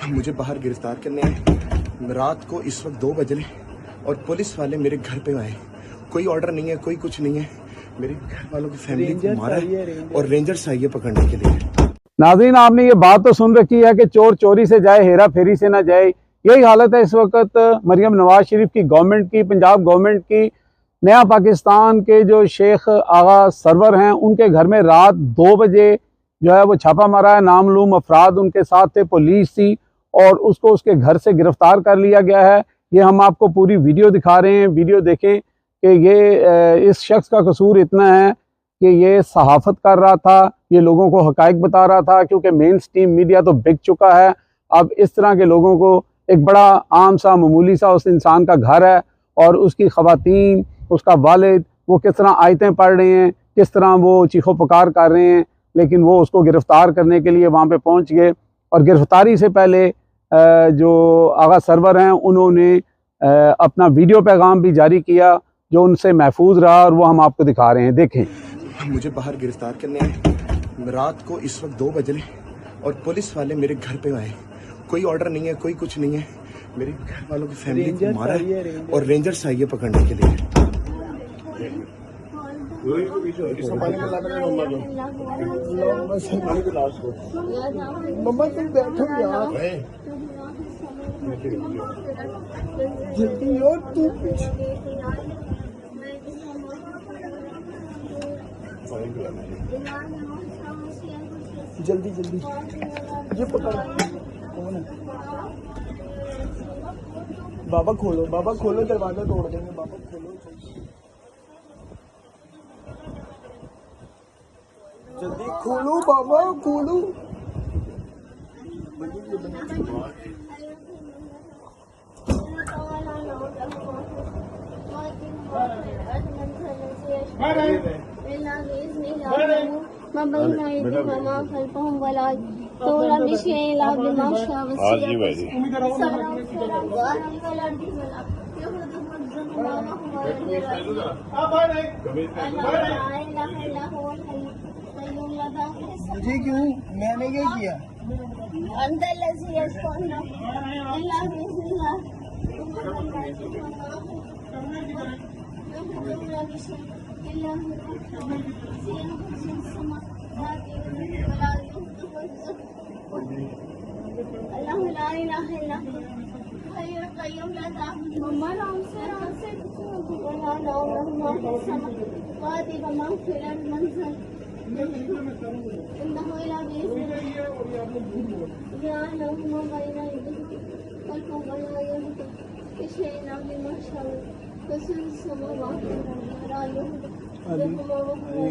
मुझे बाहर गिरफ्तार करने आए। रात को इस वक्त 2 बजे और पुलिस वाले मेरे घर पे आए। कोई ऑर्डर नहीं है, कोई कुछ नहीं है। मेरे घर वालों की फैमिली को मारा है और रेंजर्स आई है पकड़ने के लिए। नाज़रीन, आपने ये बात तो सुन रखी है कि चोर चोरी से जाए, हेरा फेरी से ना जाए। यही हालत है इस वक्त मरियम नवाज शरीफ की गवर्नमेंट की, पंजाब गवर्नमेंट की। नया पाकिस्तान के जो शेख आगा सरवर हैं, उनके घर में रात 2 बजे जो है वो छापा मारा है। नामलूम अफराद उनके साथ थे, पुलिस थी, और उसको उसके घर से गिरफ्तार कर लिया गया है। ये हम आपको पूरी वीडियो दिखा रहे हैं। वीडियो देखें कि ये इस शख्स का कसूर इतना है कि ये सहाफ़त कर रहा था, ये लोगों को हक़ाइक़ बता रहा था, क्योंकि मेन स्ट्रीम मीडिया तो बिक चुका है। अब इस तरह के लोगों को, एक बड़ा आम सा मामूली सा उस इंसान का घर है और उसकी ख़वातीन, उसका वालिद, वो किस तरह आयतें पढ़ रहे हैं, किस तरह वो चीखो पुकार कर रहे हैं, लेकिन वो उसको गिरफ़्तार करने के लिए वहाँ पे पहुँच गए। और गिरफ़्तारी से पहले जो आगा सरवर हैं, उन्होंने अपना वीडियो पैगाम भी जारी किया जो उनसे महफूज रहा, और वो हम आपको दिखा रहे हैं। देखें। मुझे बाहर गिरफ्तार करने आए। रात को इस वक्त 2 बजे और पुलिस वाले मेरे घर पे आए। कोई ऑर्डर नहीं है, कोई कुछ नहीं है। मेरे घर वालों की फैमिली को मारा है और रेंजर्स आई है पकड़ने के लिए। जल्दी जल्दी ये पकड़। कौन है? बाबा खोलो, बाबा खोलो, दरवाजा तोड़ देंगे। बाबा खोलो, जल्दी खोलो, बाबा खोलो। मुझे क्यों? मैंने क्या किया?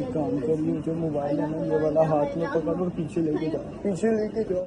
काम करिए, जो मोबाइल है ना ये वाला हाथ में पकड़ और पीछे लेके जाओ, पीछे लेके जाओ।